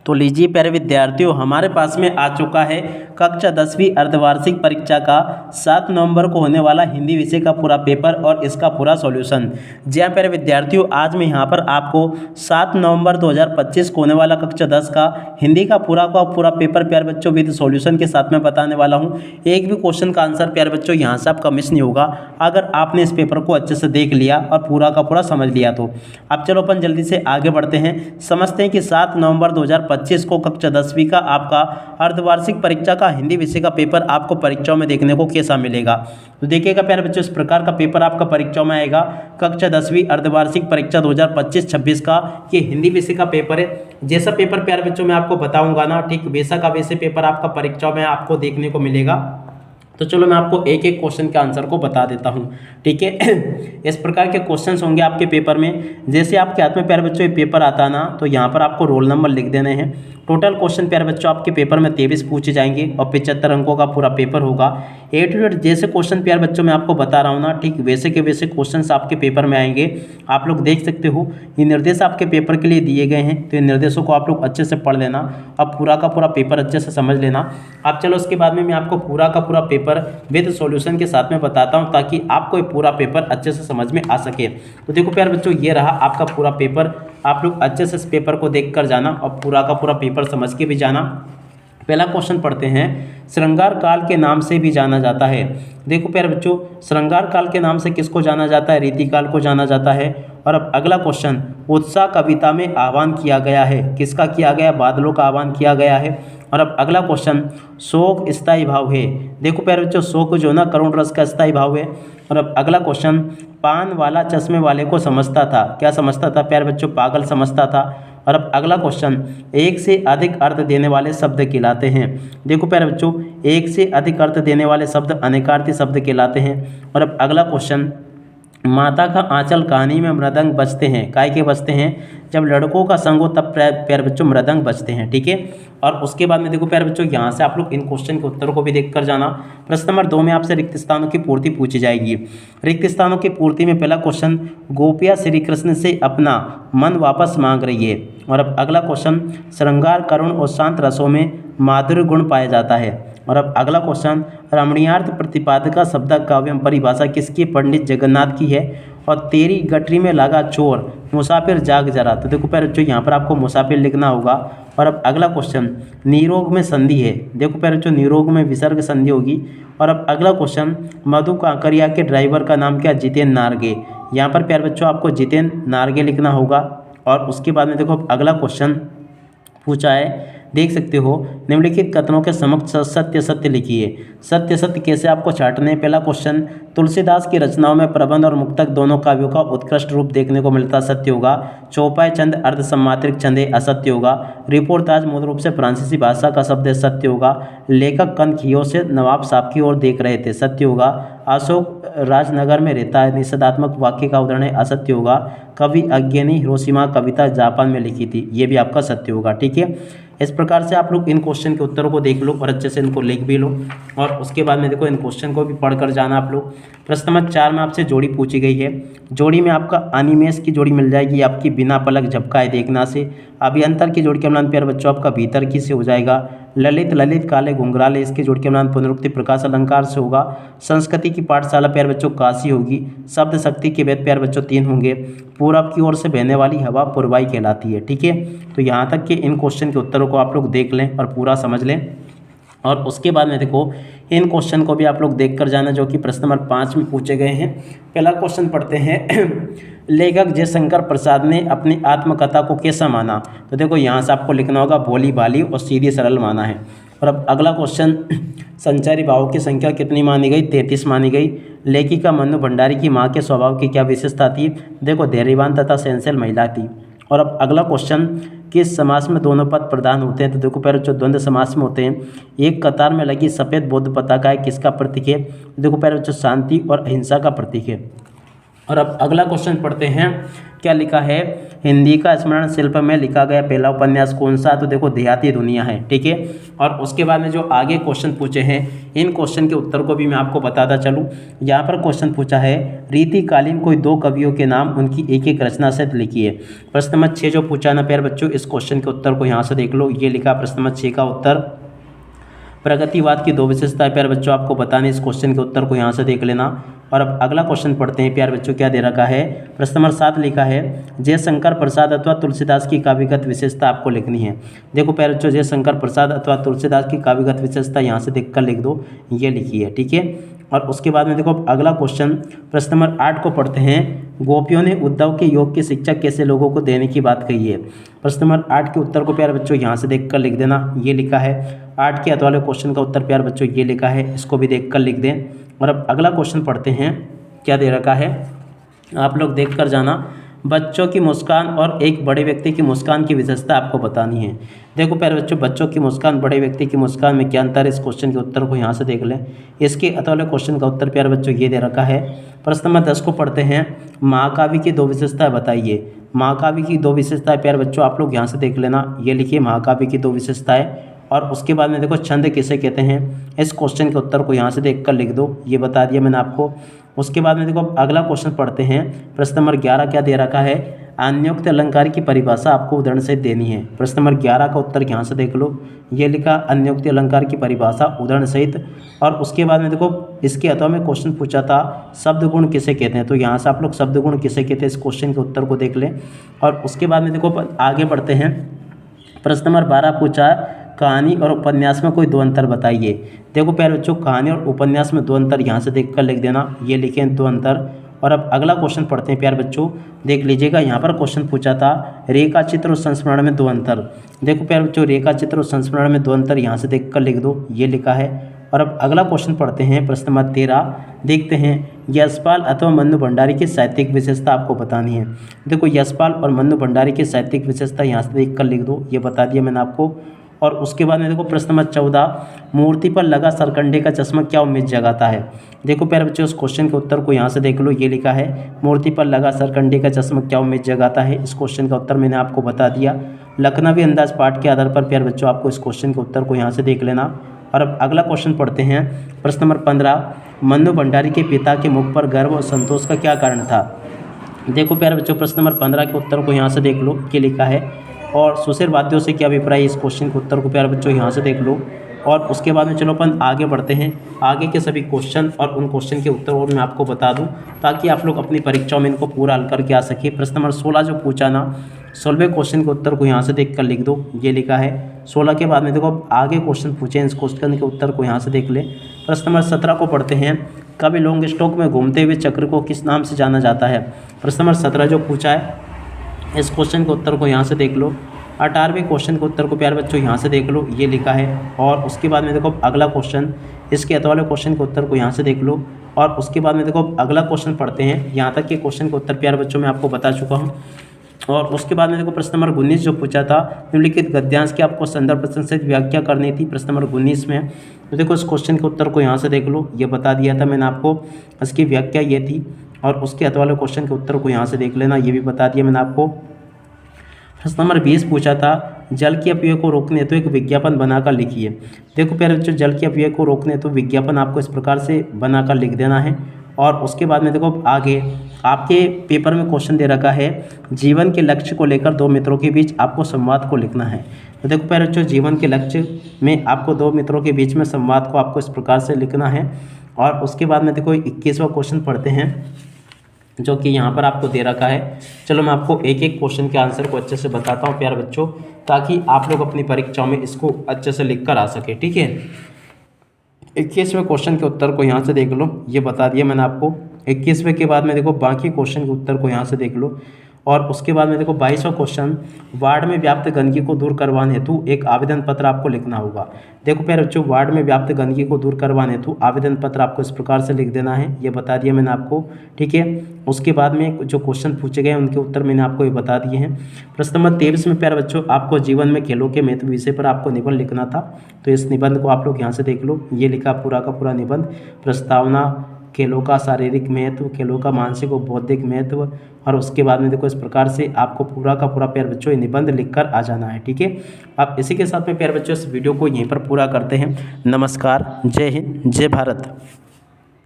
तो लीजिए प्यारे विद्यार्थियों, हमारे पास में आ चुका है कक्षा 10वीं अर्धवार्षिक परीक्षा का 7 नवंबर को होने वाला हिंदी विषय का पूरा पेपर और इसका पूरा सॉल्यूशन। जी हाँ प्यारे विद्यार्थियों, आज मैं यहाँ पर आपको 7 नवंबर 2025 को होने वाला कक्षा 10 का हिंदी का पूरा पेपर प्यारे बच्चों विद सॉल्यूशन के साथ में बताने वाला हूँ। एक भी क्वेश्चन का आंसर प्यारे बच्चों यहाँ से आपका मिस नहीं होगा अगर आपने इस पेपर को अच्छे से देख लिया और पूरा का पूरा समझ लिया तो। अब चलो अपन जल्दी से आगे बढ़ते हैं, समझते हैं कि 7 नवंबर 2025 को कक्षा 10वीं का आपका अर्धवार्षिक परीक्षा का हिंदी विषय का पेपर आपको परीक्षाओं में देखने को कैसा मिलेगा। तो देखिएगा प्यारे बच्चों, इस प्रकार का पेपर आपका परीक्षाओं में आएगा। कक्षा 10वीं अर्धवार्षिक परीक्षा 2025-26 का ये हिंदी विषय का पेपर है। जैसा पेपर प्यारे बच्चों मैं आपको बताऊंगा ना, ठीक वैसा का वैसे पेपर आपका परीक्षाओं में आपको देखने को मिलेगा। तो चलो मैं आपको एक एक क्वेश्चन के आंसर को बता देता हूँ, ठीक है। इस प्रकार के क्वेश्चंस होंगे आपके पेपर में। जैसे आपके हाथ में प्यारे बच्चों ये पेपर आता ना, तो यहाँ पर आपको रोल नंबर लिख देने हैं। टोटल क्वेश्चन प्यारे बच्चों आपके पेपर में 23 पूछे जाएंगे और 75 अंकों का पूरा पेपर होगा। ए टू जेड जैसे क्वेश्चन प्यारे बच्चों मैं आपको बता रहा हूँ ना, ठीक वैसे के वैसे क्वेश्चंस आपके पेपर में आएंगे। आप लोग देख सकते हो ये निर्देश आपके पेपर के लिए दिए गए हैं, तो इन निर्देशों को आप लोग अच्छे से पढ़ लेना। अब पूरा का पूरा पेपर अच्छे से समझ लेना। अब चलो उसके बाद में मैं आपको पूरा का पूरा पेपर विद सॉल्यूशन के साथ में बताता हूँ, ताकि आपको ये पूरा पेपर अच्छे से समझ में आ सके। तो देखो प्यारे बच्चों, ये रहा आपका पूरा पेपर। आप लोग अच्छे से इस पेपर को देख कर जाना और पूरा का पूरा पेपर समझ के भी जाना। पहला क्वेश्चन पढ़ते हैं, श्रृंगार काल के नाम से भी जाना जाता है। देखो प्यारे बच्चों, श्रृंगार काल के नाम से किसको जाना जाता है? रीतिकाल को जाना जाता है। और अब अगला क्वेश्चन, उत्साह कविता में आह्वान किया गया है, किसका किया गया? बादलों का आह्वान किया गया है। और अब अगला क्वेश्चन, शोक स्थायी भाव है। देखो प्यारे बच्चों, शोक जो ना करुण रस का स्थायी भाव है। और अब अगला क्वेश्चन, पान वाला चश्मे वाले को समझता था, क्या समझता था प्यारे बच्चों? पागल समझता था। और अब अगला क्वेश्चन, एक से अधिक अर्थ देने वाले शब्द कहलाते हैं। देखो प्यारे बच्चों, एक से अधिक अर्थ देने वाले शब्द अनेकार्थी शब्द कहलाते हैं। और अब अगला क्वेश्चन, माता का आंचल कहानी में मृदंग बजते हैं, काय के बजते हैं? जब लड़कों का संग हो तब प्यारे बच्चों मृदंग बजते हैं, ठीक है। और उसके बाद में देखो प्यारे बच्चों, यहाँ से आप लोग इन क्वेश्चन के उत्तरों को भी देख कर जाना। प्रश्न नंबर 2 में आपसे रिक्त स्थानों की पूर्ति पूछी जाएगी। रिक्त स्थानों की पूर्ति में पहला क्वेश्चन, गोपियाँ श्री कृष्ण से अपना मन वापस मांग रही है। और अब अगला क्वेश्चन, श्रृंगार करुण और शांत रसों में माधुर्य गुण पाया जाता है। और अब अगला क्वेश्चन, रमणीयार्थ प्रतिपादका शब्द काव्यम परिभाषा किसकी? पंडित जगन्नाथ की है। और तेरी गठरी में लगा चोर, मुसाफिर जाग जरा। तो देखो प्यारे बच्चों, यहाँ पर आपको मुसाफिर लिखना होगा। और अब अगला क्वेश्चन, निरोग में संधि है। देखो प्यारे बच्चों, निरोग में विसर्ग संधि होगी। और अब अगला क्वेश्चन, मधु कांकरिया के ड्राइवर का नाम क्या? जितेंद्र नारगे। यहाँ पर प्यारे बच्चों आपको जितेंद्र नारगे लिखना होगा। और उसके बाद में देखो अगला क्वेश्चन पूछा है, देख सकते हो, निम्नलिखित कथनों के समक्ष सत्य सत्य लिखिए। सत्य सत्य कैसे आपको छांटने? पहला क्वेश्चन, तुलसीदास की रचनाओं में प्रबंध और मुक्तक दोनों काव्यों का उत्कृष्ट रूप देखने को मिलता, सत्य होगा। चौपाई छंद अर्ध सम्मात्रिक छंद है, असत्य होगा। रिपोर्टाज मूल रूप से फ्रांसीसी भाषा का शब्द है, सत्य होगा। लेखक कनखियों से नवाब साहब की ओर देख रहे थे, सत्य होगा। अशोक राजनगर में रहता है, निषेधात्मक वाक्य का उदाहरण है, असत्य होगा। कवि अज्ञे ने हिरोशिमा कविता जापान में लिखी थी, ये भी आपका सत्य होगा, ठीक है। इस प्रकार से आप लोग इन क्वेश्चन के उत्तरों को देख लो और अच्छे से इनको लिख भी लो। और उसके बाद में देखो इन क्वेश्चन को भी पढ़ कर जाना आप लोग। प्रश्न नंबर 4 में आपसे जोड़ी पूछी गई है। जोड़ी में आपका अनिमेष की जोड़ी मिल जाएगी आपकी, बिना पलक झपकाए देखना से। अभियंतर की जोड़ी के मिलान प्यारे बच्चों आपका भीतर की से हो जाएगा। ललित ललित काले घुंघराले, इसके जोड़ के मिलान पुनरुक्ति प्रकाश अलंकार से होगा। संस्कृति की पाठशाला प्यारे बच्चों काशी होगी। शब्द शक्ति के वेद प्यारे बच्चों 3 होंगे। पूरब की ओर से बहने वाली हवा पूर्वाई कहलाती है, ठीक है। तो यहाँ तक के इन क्वेश्चन के उत्तरों को आप लोग देख लें और पूरा समझ लें। और उसके बाद में देखो इन क्वेश्चन को भी आप लोग देख कर जाना, जो कि प्रश्न नंबर 5 में पूछे गए हैं। पहला क्वेश्चन पढ़ते हैं, लेखक जयशंकर प्रसाद ने अपनी आत्मकथा को कैसा माना? तो देखो यहाँ से आपको लिखना होगा, भोली भाली और सीधी सरल माना है। और अब अगला क्वेश्चन, संचारी भावों की संख्या कितनी मानी गई? 33 मानी गई। लेखिका मन्नू भंडारी की माँ के स्वभाव की क्या विशेषता थी? देखो धैर्यवान तथा सहनशील महिला थी। और अब अगला क्वेश्चन, किस समास में दोनों पद प्रधान होते हैं? तो देखो पहले जो द्वंद्व समास में होते हैं। एक कतार में लगी सफ़ेद बौद्ध पताका है, किसका प्रतीक है? देखो पहले जो शांति और अहिंसा का प्रतीक है। और अब अगला क्वेश्चन पढ़ते हैं। क्या लिखा है, हिंदी का स्मरण शिल्प में लिखा गया पहला उपन्यास कौन सा? तो देखो देहाती दुनिया है, ठीक है। और उसके बाद में जो आगे क्वेश्चन पूछे हैं, इन क्वेश्चन के उत्तर को भी मैं आपको बताता चलूँ। यहाँ पर क्वेश्चन पूछा है, रीतिकालीन कोई दो कवियों के नाम उनकी एक एक रचना से लिखिए। प्रश्न नंबर 6 जो पूछा ना प्यारे बच्चों, इस क्वेश्चन के उत्तर को यहाँ से देख लो। ये लिखा प्रश्न नंबर 6 का उत्तर, प्रगतिवाद की दो विशेषताएं प्यारे बच्चों आपको बताने। इस क्वेश्चन के उत्तर को यहाँ से देख लेना। और अब अगला क्वेश्चन पढ़ते हैं प्यारे बच्चों। क्या दे रखा है, प्रश्न नंबर 7 लिखा है, जयशंकर प्रसाद अथवा तुलसीदास की काव्यगत विशेषता आपको लिखनी है। देखो प्यारे बच्चों, जयशंकर प्रसाद अथवा तुलसीदास की काव्यगत विशेषता यहाँ से देख कर लिख दो, ये लिखी है, ठीक है। और उसके बाद में देखो अगला क्वेश्चन, प्रश्न नंबर 8 को पढ़ते हैं। गोपियों ने उद्धव के योग की शिक्षा कैसे लोगों को देने की बात कही है। प्रश्न नंबर 8 के उत्तर को प्यारे बच्चों यहाँ से देखकर लिख देना, ये लिखा है। 8 के अथ वाले क्वेश्चन का उत्तर प्यारे बच्चों ये लिखा है, इसको भी देखकर लिख दें। और अब अगला क्वेश्चन पढ़ते हैं। क्या दे रखा है, आप लोग देख कर जाना। बच्चों की मुस्कान और एक बड़े व्यक्ति की मुस्कान की विशेषता आपको बतानी है। देखो प्यारे बच्चों, बच्चों की मुस्कान बड़े व्यक्ति की मुस्कान में क्या अंतर है, इस क्वेश्चन के उत्तर को यहाँ से देख लें। इसके अतवाले क्वेश्चन का उत्तर प्यारे बच्चों ये दे रखा है। प्रश्न नंबर 10 को पढ़ते हैं। महाकाव्य की दो विशेषताएं बताइए। महाकाव्य की दो विशेषताएं प्यारे बच्चों आप लोग यहाँ से देख लेना, ये लिखिए महाकाव्य की दो विशेषताएं। और उसके बाद में देखो छंद किसे कहते हैं, इस क्वेश्चन के उत्तर को यहाँ से देख कर लिख दो, ये बता दिया मैंने आपको। उसके बाद में देखो अगला क्वेश्चन पढ़ते हैं। प्रश्न नंबर 11 क्या दे रखा है, अन्योक्त अलंकार की परिभाषा आपको उदाहरण से देनी है। प्रश्न नंबर 11 का उत्तर यहाँ से देख लो, ये लिखा अन्योक्त अलंकार की परिभाषा उदाहरण सहित। और उसके बाद में देखो इसके अथवा में क्वेश्चन पूछा था, शब्द गुण किसे कहते हैं, तो यहाँ से आप लोग शब्द गुण किसे कहते हैं इस क्वेश्चन के उत्तर को देख लें। और उसके बाद में देखो आगे बढ़ते हैं। प्रश्न नंबर 12 पूछा, कहानी और उपन्यास में कोई दो अंतर बताइए। देखो प्यारे बच्चों, कहानी और उपन्यास में दो अंतर यहाँ से देख कर लिख देना, ये लिखें दो अंतर। और अब अगला क्वेश्चन पढ़ते हैं प्यारे बच्चों, देख लीजिएगा। यहाँ पर क्वेश्चन पूछा था, रेखा चित्र और संस्मरण में दो अंतर। देखो प्यारे बच्चों, रेखा चित्र और संस्मरण में दो अंतर यहाँ से देख कर लिख दो, ये लिखा है। और अब अगला क्वेश्चन पढ़ते हैं। प्रश्न नंबर 13 देखते हैं, यशपाल अथवा मन्नू भंडारी की साहित्यिक विशेषता आपको बतानी है। देखो यशपाल और मन्नू भंडारी की साहित्यिक विशेषता यहाँ से देख कर लिख दो, ये बता दिया मैंने आपको। और उसके बाद में देखो प्रश्न नंबर 14, मूर्ति पर लगा सरकंडे का चश्मा क्या उम्मीद जगाता है। देखो प्यारे बच्चों, उस क्वेश्चन के उत्तर को यहाँ से देख लो, ये लिखा है मूर्ति पर लगा सरकंडे का चश्मा क्या उम्मीद जगाता है। इस क्वेश्चन का उत्तर मैंने आपको बता दिया। लखनवी अंदाज पाठ के आधार पर प्यारे बच्चों आपको इस क्वेश्चन के उत्तर को यहाँ से देख लेना। और अब अगला क्वेश्चन पढ़ते हैं। प्रश्न नंबर 15, मन्नू भंडारी के पिता के मुख पर गर्व और संतोष का क्या कारण था। देखो प्यारे बच्चों, प्रश्न नंबर 15 के उत्तर को यहाँ से देख लो, ये लिखा है। और सुशील वाद्यों से क्या अभिप्राय, इस क्वेश्चन के उत्तर को प्यारे बच्चों यहाँ से देख लो। और उसके बाद में चलो अपन आगे बढ़ते हैं। आगे के सभी क्वेश्चन और उन क्वेश्चन के उत्तर और मैं आपको बता दूं, ताकि आप लोग अपनी परीक्षाओं में इनको पूरा हल करके आ सके। प्रश्न नंबर 16 जो पूछा ना, 16वें क्वेश्चन के उत्तर को यहाँ से देख कर लिख दो, ये लिखा है। 16 के बाद में देखो आगे क्वेश्चन पूछे, इस क्वेश्चन के उत्तर को यहाँ से देख ले। प्रश्न नंबर 17 को पढ़ते हैं। कवि लॉन्ग स्टॉक में घूमते हुए चक्र को किस नाम से जाना जाता है। प्रश्न नंबर 17 जो पूछा है, इस क्वेश्चन के उत्तर को यहाँ से देख लो। 18वें क्वेश्चन के उत्तर को प्यारे बच्चों यहाँ से देख लो, ये लिखा है। और उसके बाद में देखो अगला क्वेश्चन, इसके अथ वाले क्वेश्चन के उत्तर को यहाँ से देख लो। और उसके बाद में देखो अगला क्वेश्चन पढ़ते हैं। यहाँ तक के क्वेश्चन के उत्तर प्यारे बच्चों मैं आपको बता चुका हूँ। और उसके बाद में देखो प्रश्न नंबर 19 जो पूछा था, निम्नलिखित गद्यांश की आपको संदर्भ प्रश्न से व्याख्या करनी थी। प्रश्न नंबर 19 में तो देखो इस क्वेश्चन के उत्तर को यहाँ से देख लो, ये बता दिया था मैंने आपको, इसकी व्याख्या ये थी। और उसके अथ वाले क्वेश्चन के उत्तर को यहाँ से देख लेना, ये भी बता दिया मैंने आपको। प्रश्न नंबर 20 पूछा था, जल के अपव्यय को रोकने हेतु एक विज्ञापन बनाकर लिखिए। देखो प्यारे बच्चों, जल के अपव्यय को रोकने हेतु विज्ञापन आपको इस प्रकार से बनाकर लिख देना है। और उसके बाद में देखो आगे आपके पेपर में क्वेश्चन दे रखा है, जीवन के लक्ष्य को लेकर दो मित्रों के बीच आपको संवाद को लिखना है। तो देखो प्यारे बच्चों, जीवन के लक्ष्य में आपको दो मित्रों के बीच में संवाद को आपको इस प्रकार से लिखना है। और उसके बाद में देखो 21वां क्वेश्चन पढ़ते हैं, जो कि यहाँ पर आपको दे रखा है। चलो मैं आपको एक एक क्वेश्चन के आंसर को अच्छे से बताता हूँ प्यारे बच्चों, ताकि आप लोग अपनी परीक्षाओं में इसको अच्छे से लिख कर आ सके, ठीक है। 21वें क्वेश्चन के उत्तर को यहाँ से देख लो, ये बता दिया मैंने आपको। 21वें के बाद में देखो बाकी क्वेश्चन के उत्तर को यहाँ से देख लो। और उसके बाद में देखो 22वां क्वेश्चन, वार्ड में व्याप्त गंदगी को दूर करवाने हेतु एक आवेदन पत्र आपको लिखना होगा। देखो प्यारे बच्चों, वार्ड में व्याप्त गंदगी को दूर करवाने हेतु आवेदन पत्र आपको इस प्रकार से लिख देना है, ये बता दिया मैंने आपको, ठीक है। उसके बाद में जो क्वेश्चन पूछे गए उनके उत्तर मैंने आपको ये बता दिए हैं। प्रश्न नंबर 23 में प्यारे बच्चों, आपको जीवन में खेलों के महत्व विषय पर आपको निबंध लिखना था। तो इस निबंध को आप लोग यहाँ से देख लो, ये लिखा पूरा का पूरा निबंध, प्रस्तावना, खेलों का शारीरिक महत्व, खेलों का मानसिक व बौद्धिक महत्व, और उसके बाद में देखो इस प्रकार से आपको पूरा का पूरा प्यारे बच्चों ये निबंध लिखकर आ जाना है। ठीक है, अब इसी के साथ में प्यारे बच्चों इस वीडियो को यहीं पर पूरा करते हैं। नमस्कार, जय हिंद, जय भारत।